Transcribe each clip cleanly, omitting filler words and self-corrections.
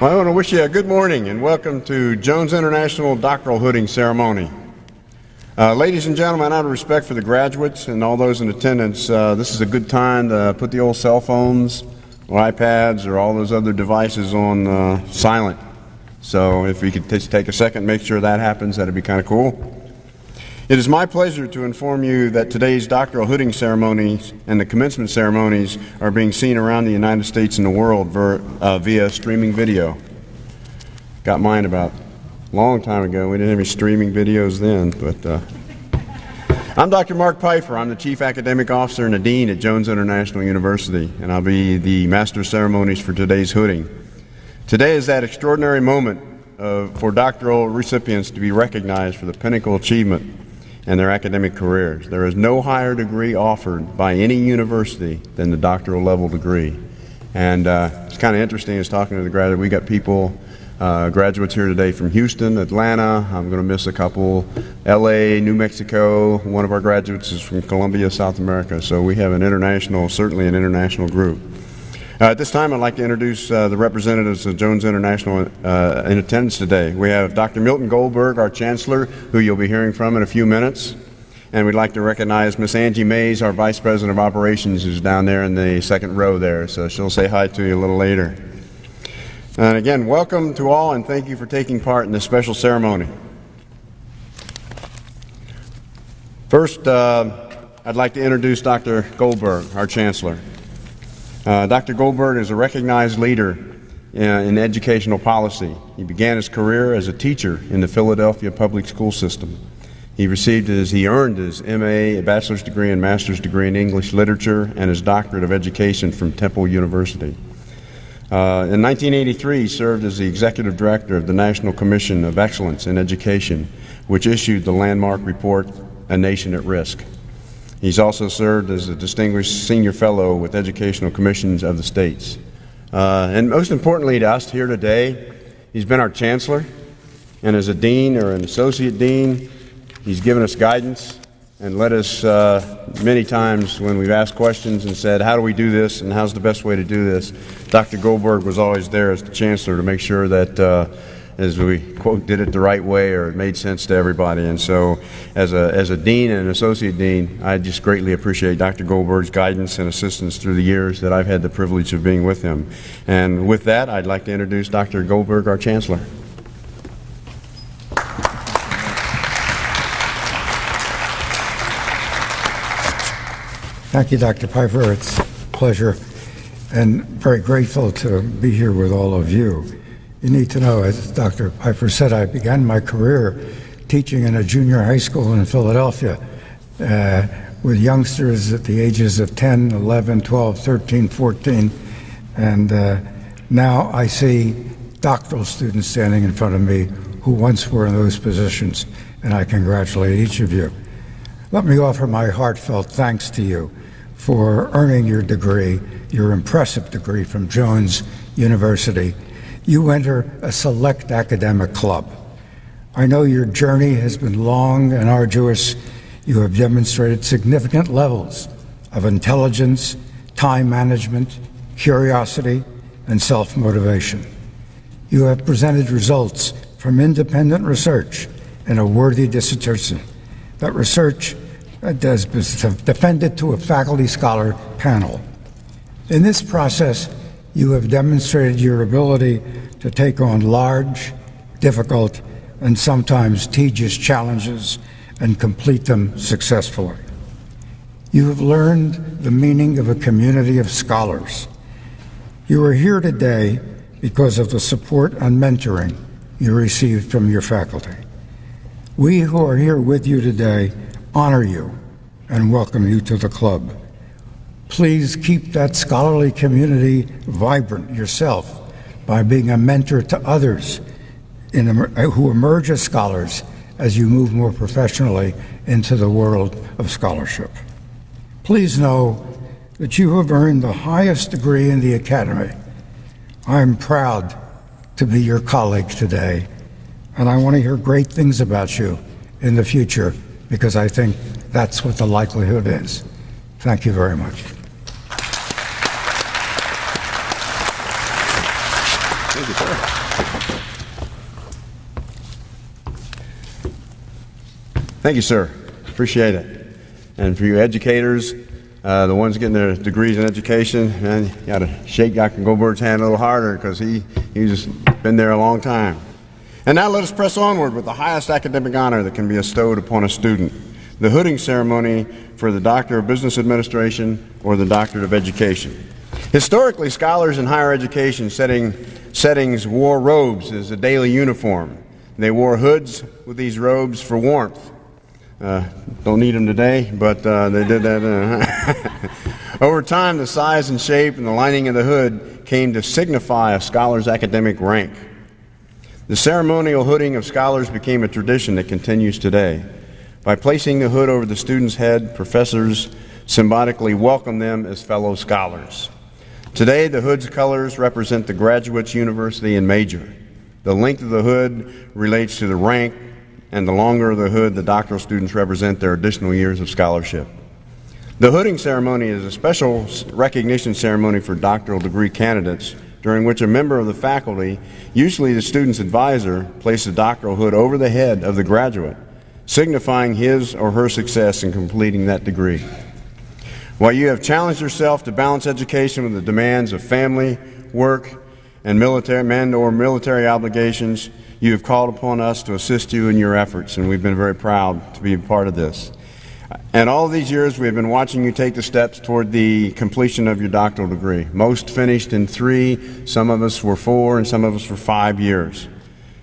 Well, I want to wish you a good morning and welcome to Jones International Doctoral Hooding Ceremony. Ladies and gentlemen, out of respect for the graduates and all those in attendance, this is a good time to put the old cell phones or iPads or all those other devices on silent. So if we could just take a second, make sure that happens, that'd be kind of cool. It is my pleasure to inform you that today's doctoral hooding ceremonies and the commencement ceremonies are being seen around the United States and the world via streaming video. Got mine about a long time ago. We didn't have any streaming videos then, but I'm Dr. Mark Pfeiffer. I'm the Chief Academic Officer and the Dean at Jones International University, and I'll be the Master of Ceremonies for today's hooding. Today is that extraordinary moment for doctoral recipients to be recognized for the pinnacle achievement and their academic careers. There is no higher degree offered by any university than the doctoral level degree. And it's kind of interesting as talking to the graduate. We got people, graduates here today from Houston, Atlanta, I'm going to miss a couple, LA, New Mexico. One of our graduates is from Colombia, South America. So we have an international, certainly an international group. At this time, I'd like to introduce the representatives of Jones International in attendance today. We have Dr. Milton Goldberg, our Chancellor, who you'll be hearing from in a few minutes. And we'd like to recognize Miss Angie Mays, our Vice President of Operations, who's down there in the second row there. So she'll say hi to you a little later. And again, welcome to all, and thank you for taking part in this special ceremony. First, I'd like to introduce Dr. Goldberg, our Chancellor. Dr. Goldberg is a recognized leader in educational policy. He began his career as a teacher in the Philadelphia public school system. He earned his MA, a bachelor's degree and master's degree in English literature, and his doctorate of education from Temple University. In 1983, he served as the executive director of the National Commission of Excellence in Education, which issued the landmark report, A Nation at Risk. He's also served as a distinguished senior fellow with educational commissions of the states. And most importantly to us here today, he's been our chancellor, and as a dean or an associate dean, he's given us guidance and led us many times when we've asked questions and said, how do we do this and how's the best way to do this? Dr. Goldberg was always there as the chancellor to make sure that as we quote, did it the right way or it made sense to everybody. And so as a dean and an associate dean, I just greatly appreciate Dr. Goldberg's guidance and assistance through the years that I've had the privilege of being with him. And with that, I'd like to introduce Dr. Goldberg, our Chancellor. Thank you, Dr. Pfeiffer. It's a pleasure and very grateful to be here with all of you. You need to know, as Dr. Pfeiffer said, I began my career teaching in a junior high school in Philadelphia with youngsters at the ages of 10, 11, 12, 13, 14, and now I see doctoral students standing in front of me who once were in those positions, and I congratulate each of you. Let me offer my heartfelt thanks to you for earning your degree, your impressive degree from Jones University. You enter a select academic club. I know your journey has been long and arduous. You have demonstrated significant levels of intelligence, time management, curiosity, and self-motivation. You have presented results from independent research in a worthy dissertation. That research has been defended to a faculty scholar panel. In this process, you have demonstrated your ability to take on large, difficult, and sometimes tedious challenges and complete them successfully. You have learned the meaning of a community of scholars. You are here today because of the support and mentoring you received from your faculty. We who are here with you today honor you and welcome you to the club. Please keep that scholarly community vibrant yourself by being a mentor to others who emerge as scholars as you move more professionally into the world of scholarship. Please know that you have earned the highest degree in the academy. I'm proud to be your colleague today, and I want to hear great things about you in the future because I think that's what the likelihood is. Thank you very much. Thank you, sir. Thank you, sir. Appreciate it. And for you educators, the ones getting their degrees in education, man, you got to shake Dr. Goldberg's hand a little harder because he's just been there a long time. And now let us press onward with the highest academic honor that can be bestowed upon a student, the hooding ceremony for the Doctor of Business Administration or the Doctorate of Education. Historically, scholars in higher education settings wore robes as a daily uniform. They wore hoods with these robes for warmth. Don't need them today, but they did that. Over time, the size and shape and the lining of the hood came to signify a scholar's academic rank. The ceremonial hooding of scholars became a tradition that continues today. By placing the hood over the student's head, professors symbolically welcome them as fellow scholars. Today, the hood's colors represent the graduate's university and major. The length of the hood relates to the rank, and the longer the hood, the doctoral students represent their additional years of scholarship. The hooding ceremony is a special recognition ceremony for doctoral degree candidates, during which a member of the faculty, usually the student's advisor, places a doctoral hood over the head of the graduate, signifying his or her success in completing that degree. While you have challenged yourself to balance education with the demands of family, work, and military obligations, you have called upon us to assist you in your efforts, and we've been very proud to be a part of this. And all of these years, we have been watching you take the steps toward the completion of your doctoral degree. Most finished in 3, some of us were 4, and some of us were 5 years.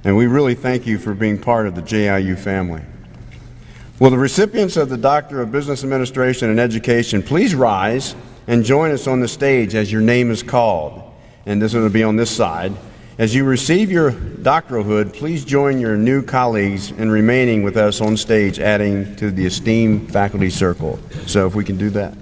And we really thank you for being part of the JIU family. Will the recipients of the Doctor of Business Administration and Education please rise and join us on the stage as your name is called? And this will be on this side. As you receive your doctoral hood, please join your new colleagues in remaining with us on stage, adding to the esteemed faculty circle. So if we can do that.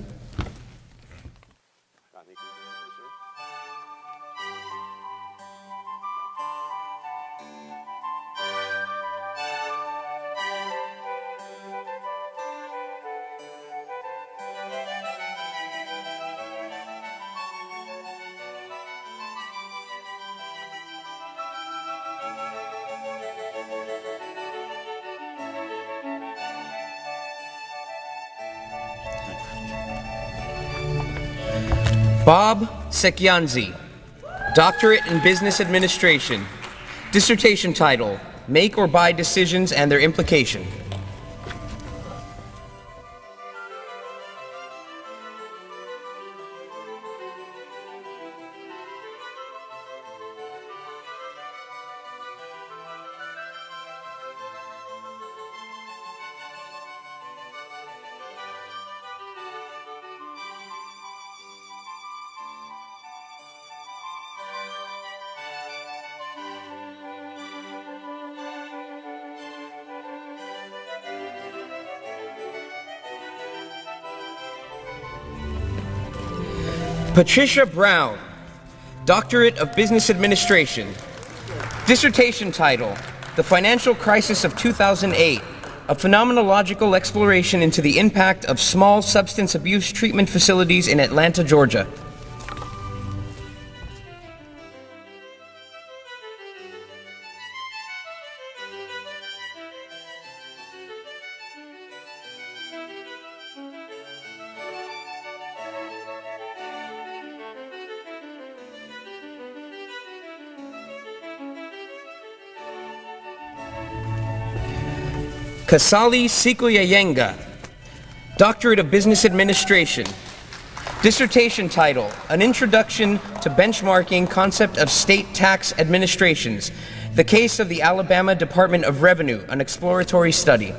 Bob Sekyanzi, Doctorate in Business Administration. Dissertation title, Make or Buy Decisions and Their Implication. Patricia Brown, Doctorate of Business Administration. Dissertation title, The Financial Crisis of 2008, a phenomenological exploration into the impact of small substance abuse treatment facilities in Atlanta, Georgia. Kasali Sikuyayenga, Doctorate of Business Administration. Dissertation title, An Introduction to Benchmarking Concept of State Tax Administrations, the Case of the Alabama Department of Revenue, an Exploratory Study.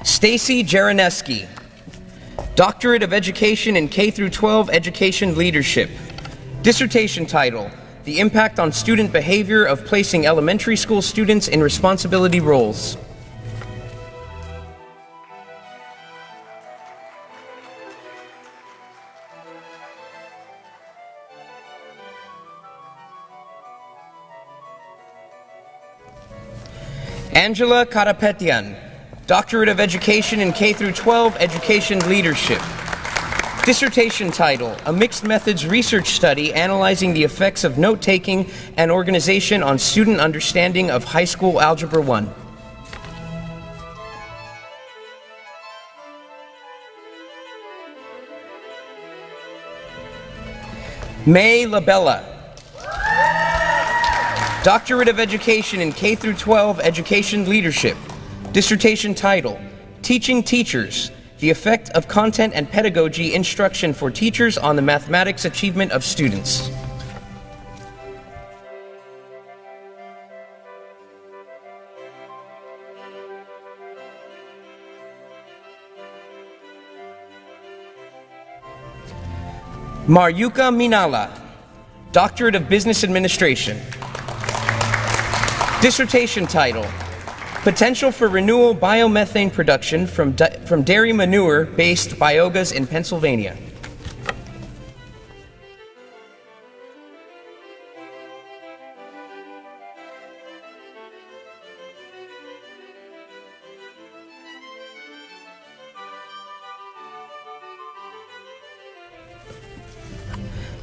Stacy Jaraneski, Doctorate of Education in K-12 Education Leadership. Dissertation title, The Impact on Student Behavior of Placing Elementary School Students in Responsibility Roles. Angela Karapetian, Doctorate of Education in K-12 Education Leadership. Dissertation title, A Mixed Methods Research Study Analyzing the Effects of Note-Taking and Organization on Student Understanding of High School Algebra 1. May Labella, Doctorate of Education in K-12 Education Leadership. Dissertation title, Teaching Teachers, the Effect of Content and Pedagogy Instruction for Teachers on the Mathematics Achievement of Students. Maryuka Minala, Doctorate of Business Administration. Dissertation title, Potential for Renewable Biomethane Production from Dairy Manure-Based Biogas in Pennsylvania.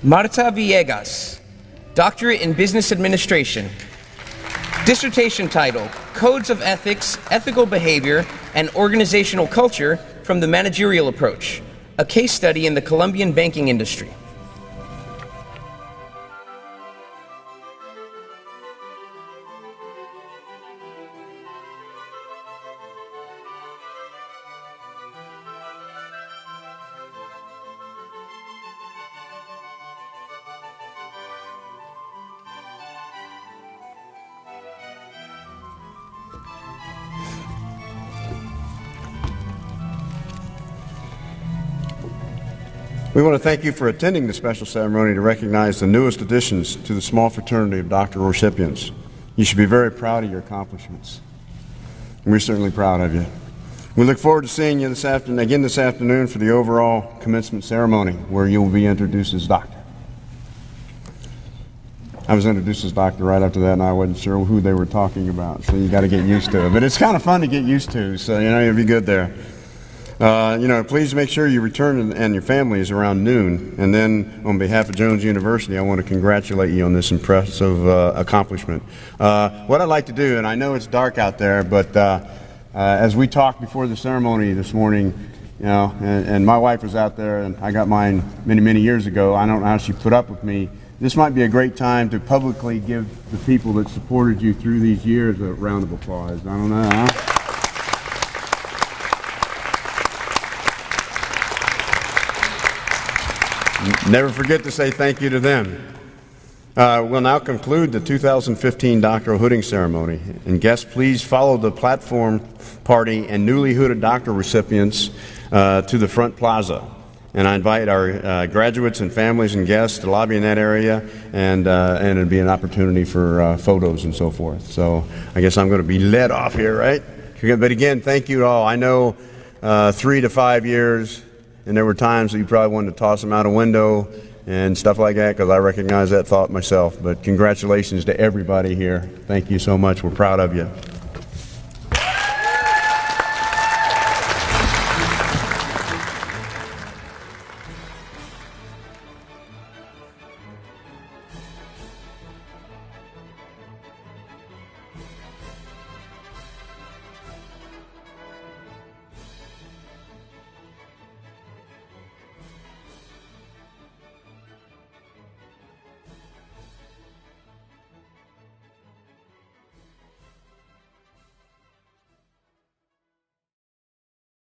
Marta Villegas, Doctorate in Business Administration. Dissertation title, Codes of Ethics, Ethical Behavior, and Organizational Culture from the Managerial Approach, a case study in the Colombian banking industry. We want to thank you for attending the special ceremony to recognize the newest additions to the small fraternity of doctoral recipients. You should be very proud of your accomplishments. And we're certainly proud of you. We look forward to seeing you this afternoon for the overall commencement ceremony, where you'll be introduced as doctor. I was introduced as doctor right after that, and I wasn't sure who they were talking about, so you got to get used to it. But it's kind of fun to get used to, so you'll be good there. Please make sure you return and your families around noon. And then, on behalf of Jones University, I want to congratulate you on this impressive accomplishment. What I'd like to do, and I know it's dark out there, but as we talked before the ceremony this morning, and my wife was out there, and I got mine many, many years ago. I don't know how she put up with me. This might be a great time to publicly give the people that supported you through these years a round of applause. I don't know, huh? Never forget to say thank you to them. We'll now conclude the 2015 doctoral hooding ceremony. And guests, please follow the platform party and newly hooded doctoral recipients to the front plaza. And I invite our graduates and families and guests to lobby in that area, and it'll be an opportunity for photos and so forth. So I guess I'm going to be led off here, right? But again, thank you all. I know 3 to 5 years, and there were times that you probably wanted to toss them out a window and stuff like that, because I recognize that thought myself. But congratulations to everybody here. Thank you so much. We're proud of you.